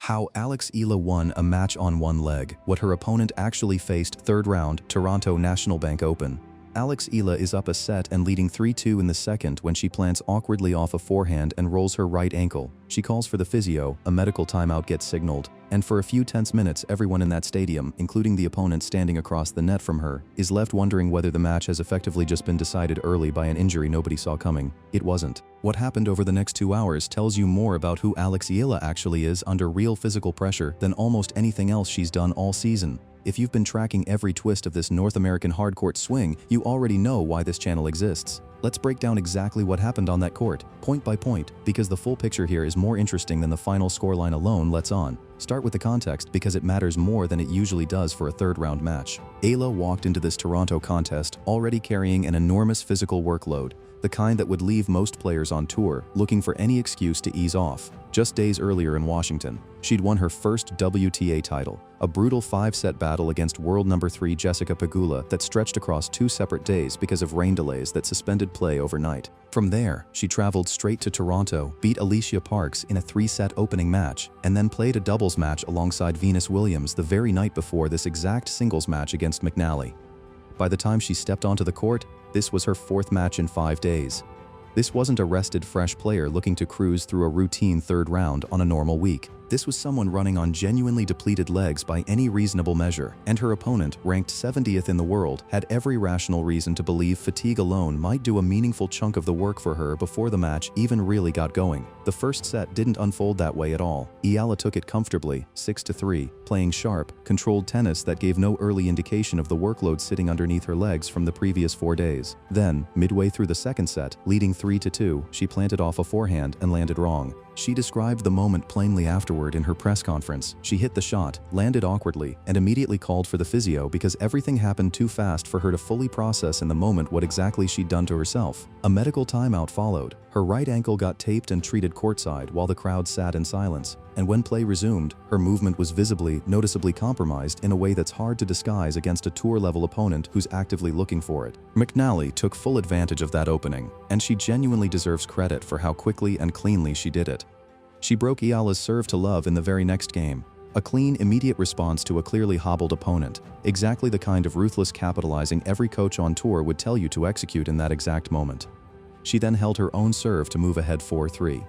How Alex Eala won a match on one leg, what her opponent actually faced third round, Toronto National Bank Open. Alex Eala is up a set and leading 3-2 in the second when she plants awkwardly off a forehand and rolls her right ankle. She calls for the physio, a medical timeout gets signaled, and for a few tense minutes everyone in that stadium, including the opponent standing across the net from her, is left wondering whether the match has effectively just been decided early by an injury nobody saw coming. It wasn't. What happened over the next 2 hours tells you more about who Alex Eala actually is under real physical pressure than almost anything else she's done all season. If you've been tracking every twist of this North American hardcourt swing, you already know why this channel exists. Let's break down exactly what happened on that court, point by point, because the full picture here is more interesting than the final scoreline alone lets on. Start with the context because it matters more than it usually does for a third-round match. Eala walked into this Toronto contest already carrying an enormous physical workload, the kind that would leave most players on tour looking for any excuse to ease off. Just days earlier in Washington, she'd won her first WTA title, a brutal 5-set battle against world number 3 Jessica Pegula that stretched across 2 separate days because of rain delays that suspended play overnight. From there, she traveled straight to Toronto, beat Alicia Parks in a 3-set opening match, and then played a doubles match alongside Venus Williams the very night before this exact singles match against McNally. By the time she stepped onto the court, this was her 4th match in 5 days. This wasn't a rested fresh player looking to cruise through a routine third round on a normal week. This was someone running on genuinely depleted legs by any reasonable measure, and her opponent, ranked 70th in the world, had every rational reason to believe fatigue alone might do a meaningful chunk of the work for her before the match even really got going. The first set didn't unfold that way at all. Eala took it comfortably, 6-3, playing sharp, controlled tennis that gave no early indication of the workload sitting underneath her legs from the previous 4 days. Then, midway through the second set, leading 3-2, she planted off a forehand and landed wrong. She described the moment plainly afterward in her press conference. She hit the shot, landed awkwardly, and immediately called for the physio because everything happened too fast for her to fully process in the moment what exactly she'd done to herself. A medical timeout followed. Her right ankle got taped and treated courtside while the crowd sat in silence. And when play resumed, her movement was visibly, noticeably compromised in a way that's hard to disguise against a tour-level opponent who's actively looking for it. McNally took full advantage of that opening, and she genuinely deserves credit for how quickly and cleanly she did it. She broke Eala's serve to love in the very next game. A clean, immediate response to a clearly hobbled opponent. Exactly the kind of ruthless capitalizing every coach on tour would tell you to execute in that exact moment. She then held her own serve to move ahead 4-3.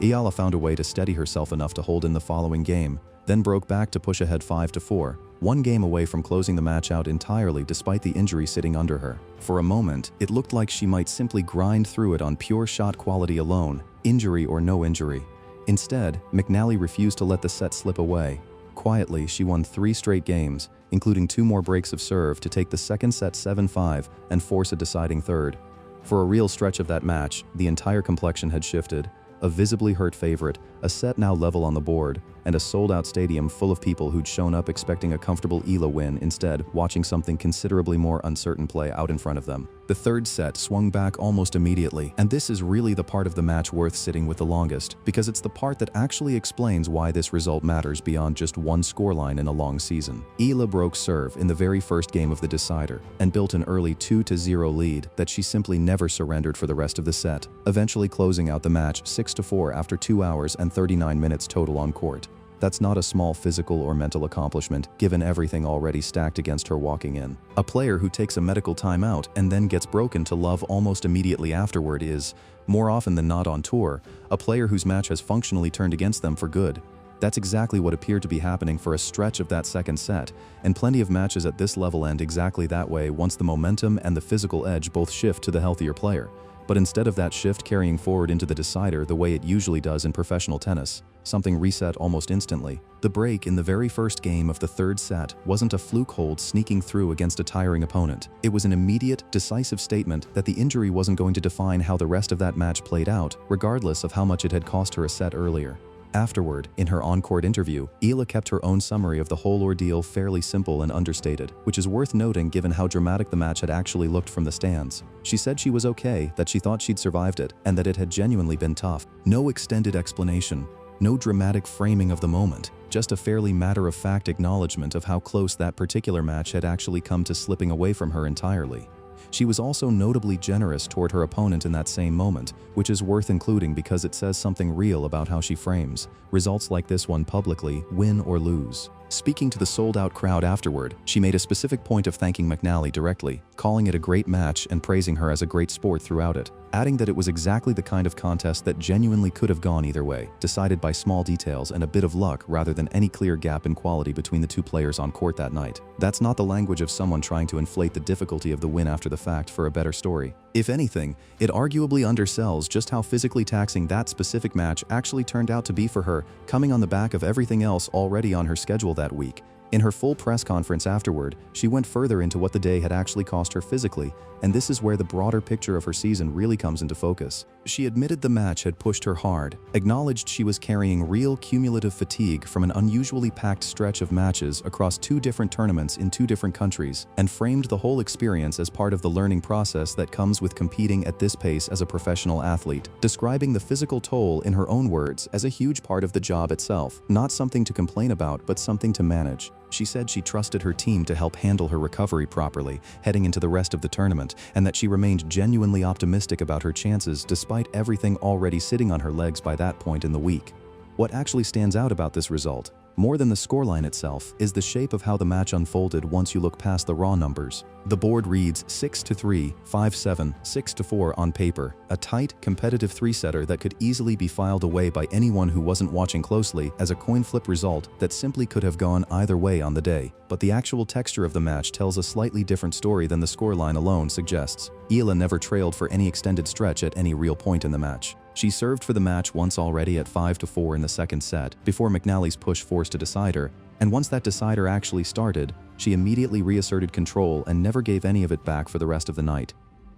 Eala found a way to steady herself enough to hold in the following game, then broke back to push ahead 5-4, one game away from closing the match out entirely despite the injury sitting under her. For a moment, it looked like she might simply grind through it on pure shot quality alone, injury or no injury. Instead, McNally refused to let the set slip away. Quietly, she won 3 straight games, including 2 more breaks of serve to take the second set 7-5 and force a deciding third. For a real stretch of that match, the entire complexion had shifted. A visibly hurt favorite, a set now level on the board, and a sold-out stadium full of people who'd shown up expecting a comfortable Eala win, instead watching something considerably more uncertain play out in front of them. The third set swung back almost immediately, and this is really the part of the match worth sitting with the longest, because it's the part that actually explains why this result matters beyond just one scoreline in a long season. Eala broke serve in the very first game of the decider, and built an early 2-0 lead that she simply never surrendered for the rest of the set, eventually closing out the match 6-4 after 2 hours and 39 minutes total on court. That's not a small physical or mental accomplishment, given everything already stacked against her walking in. A player who takes a medical timeout and then gets broken to love almost immediately afterward is, more often than not on tour, a player whose match has functionally turned against them for good. That's exactly what appeared to be happening for a stretch of that second set, and plenty of matches at this level end exactly that way once the momentum and the physical edge both shift to the healthier player. But instead of that shift carrying forward into the decider the way it usually does in professional tennis, something reset almost instantly. The break in the very first game of the third set wasn't a fluke hold sneaking through against a tiring opponent. It was an immediate, decisive statement that the injury wasn't going to define how the rest of that match played out, regardless of how much it had cost her a set earlier. Afterward, in her on-court interview, Eala kept her own summary of the whole ordeal fairly simple and understated, which is worth noting given how dramatic the match had actually looked from the stands. She said she was okay, that she thought she'd survived it, and that it had genuinely been tough. No extended explanation, no dramatic framing of the moment, just a fairly matter-of-fact acknowledgement of how close that particular match had actually come to slipping away from her entirely. She was also notably generous toward her opponent in that same moment, which is worth including because it says something real about how she frames results like this one publicly, win or lose. Speaking to the sold-out crowd afterward, she made a specific point of thanking McNally directly, calling it a great match and praising her as a great sport throughout it, adding that it was exactly the kind of contest that genuinely could have gone either way, decided by small details and a bit of luck rather than any clear gap in quality between the two players on court that night. That's not the language of someone trying to inflate the difficulty of the win after the fact for a better story. If anything, it arguably undersells just how physically taxing that specific match actually turned out to be for her, coming on the back of everything else already on her schedule that week. In her full press conference afterward, she went further into what the day had actually cost her physically, and this is where the broader picture of her season really comes into focus. She admitted the match had pushed her hard, acknowledged she was carrying real cumulative fatigue from an unusually packed stretch of matches across 2 different tournaments in 2 different countries, and framed the whole experience as part of the learning process that comes with competing at this pace as a professional athlete, describing the physical toll in her own words as a huge part of the job itself, not something to complain about but something to manage. She said she trusted her team to help handle her recovery properly, heading into the rest of the tournament, and that she remained genuinely optimistic about her chances despite everything already sitting on her legs by that point in the week. What actually stands out about this result, more than the scoreline itself, is the shape of how the match unfolded once you look past the raw numbers. The board reads 6-3, 5-7, 6-4 on paper, a tight, competitive three-setter that could easily be filed away by anyone who wasn't watching closely as a coin flip result that simply could have gone either way on the day. But the actual texture of the match tells a slightly different story than the scoreline alone suggests. Eala never trailed for any extended stretch at any real point in the match. She served for the match once already at 5-4 in the second set, before McNally's push forced a decider, and once that decider actually started, she immediately reasserted control and never gave any of it back for the rest of the night.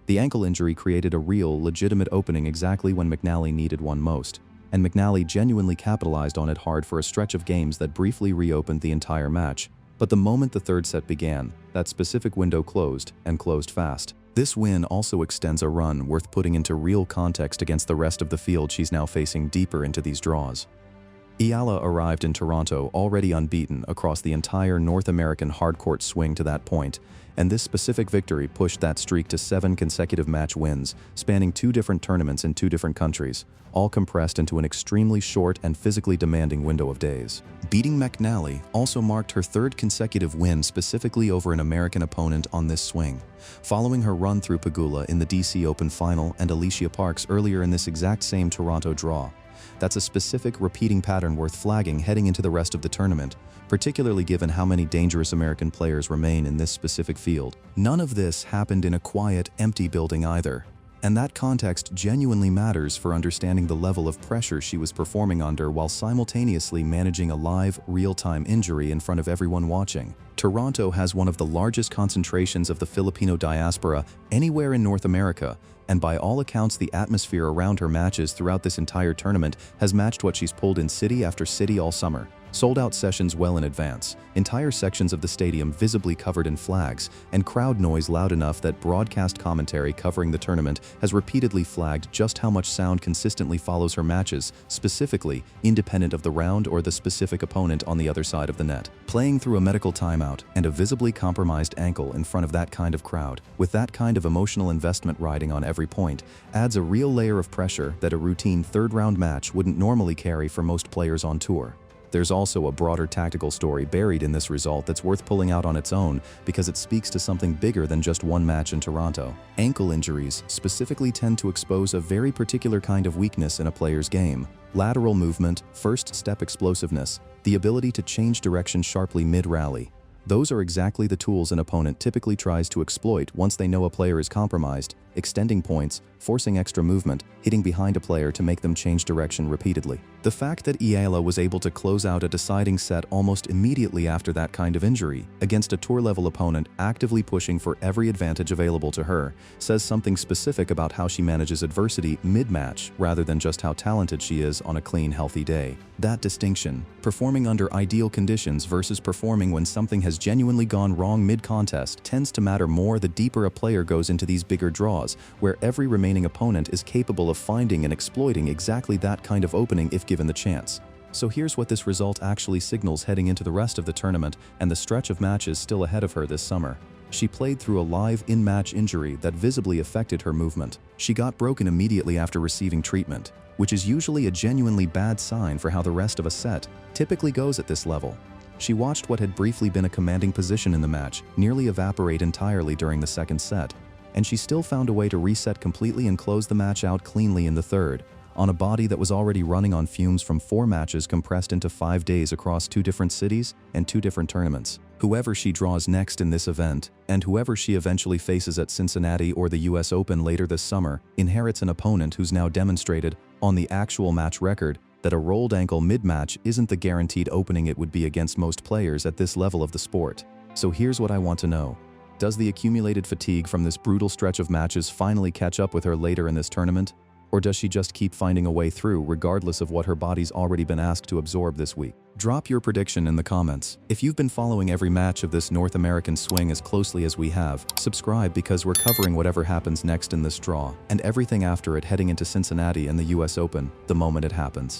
The ankle injury created a real, legitimate opening exactly when McNally needed one most, and McNally genuinely capitalized on it hard for a stretch of games that briefly reopened the entire match. But the moment the third set began, that specific window closed, and closed fast. This win also extends a run worth putting into real context against the rest of the field she's now facing deeper into these draws. Eala arrived in Toronto already unbeaten across the entire North American hardcourt swing to that point, and this specific victory pushed that streak to 7 consecutive match wins, spanning 2 different tournaments in 2 different countries, all compressed into an extremely short and physically demanding window of days. Beating McNally also marked her 3rd consecutive win specifically over an American opponent on this swing, following her run through Pegula in the DC Open final and Alicia Parks earlier in this exact same Toronto draw. That's a specific repeating pattern worth flagging heading into the rest of the tournament, particularly given how many dangerous American players remain in this specific field. None of this happened in a quiet, empty building either, and that context genuinely matters for understanding the level of pressure she was performing under while simultaneously managing a live, real-time injury in front of everyone watching. Toronto has one of the largest concentrations of the Filipino diaspora anywhere in North America, and by all accounts the atmosphere around her matches throughout this entire tournament has matched what she's pulled in city after city all summer. Sold-out sessions well in advance, entire sections of the stadium visibly covered in flags, and crowd noise loud enough that broadcast commentary covering the tournament has repeatedly flagged just how much sound consistently follows her matches, specifically, independent of the round or the specific opponent on the other side of the net. Playing through a medical timeout and a visibly compromised ankle in front of that kind of crowd, with that kind of emotional investment riding on every point, adds a real layer of pressure that a routine third-round match wouldn't normally carry for most players on tour. There's also a broader tactical story buried in this result that's worth pulling out on its own because it speaks to something bigger than just one match in Toronto. Ankle injuries specifically tend to expose a very particular kind of weakness in a player's game: lateral movement, first-step explosiveness, the ability to change direction sharply mid-rally. Those are exactly the tools an opponent typically tries to exploit once they know a player is compromised, extending points, forcing extra movement, hitting behind a player to make them change direction repeatedly. The fact that Eala was able to close out a deciding set almost immediately after that kind of injury, against a tour-level opponent actively pushing for every advantage available to her, says something specific about how she manages adversity mid-match rather than just how talented she is on a clean, healthy day. That distinction, performing under ideal conditions versus performing when something has genuinely gone wrong mid-contest, tends to matter more the deeper a player goes into these bigger draws, where every remaining opponent is capable of finding and exploiting exactly that kind of opening if given the chance. So here's what this result actually signals heading into the rest of the tournament and the stretch of matches still ahead of her this summer. She played through a live in-match injury that visibly affected her movement. She got broken immediately after receiving treatment, which is usually a genuinely bad sign for how the rest of a set typically goes at this level. She watched what had briefly been a commanding position in the match nearly evaporate entirely during the second set, and she still found a way to reset completely and close the match out cleanly in the third, on a body that was already running on fumes from 4 matches compressed into 5 days across 2 different cities and 2 different tournaments. Whoever she draws next in this event, and whoever she eventually faces at Cincinnati or the US Open later this summer, inherits an opponent who's now demonstrated, on the actual match record, that a rolled ankle mid-match isn't the guaranteed opening it would be against most players at this level of the sport. So here's what I want to know. Does the accumulated fatigue from this brutal stretch of matches finally catch up with her later in this tournament? Or does she just keep finding a way through regardless of what her body's already been asked to absorb this week? Drop your prediction in the comments. If you've been following every match of this North American swing as closely as we have, subscribe because we're covering whatever happens next in this draw, and everything after it heading into Cincinnati and the US Open the moment it happens.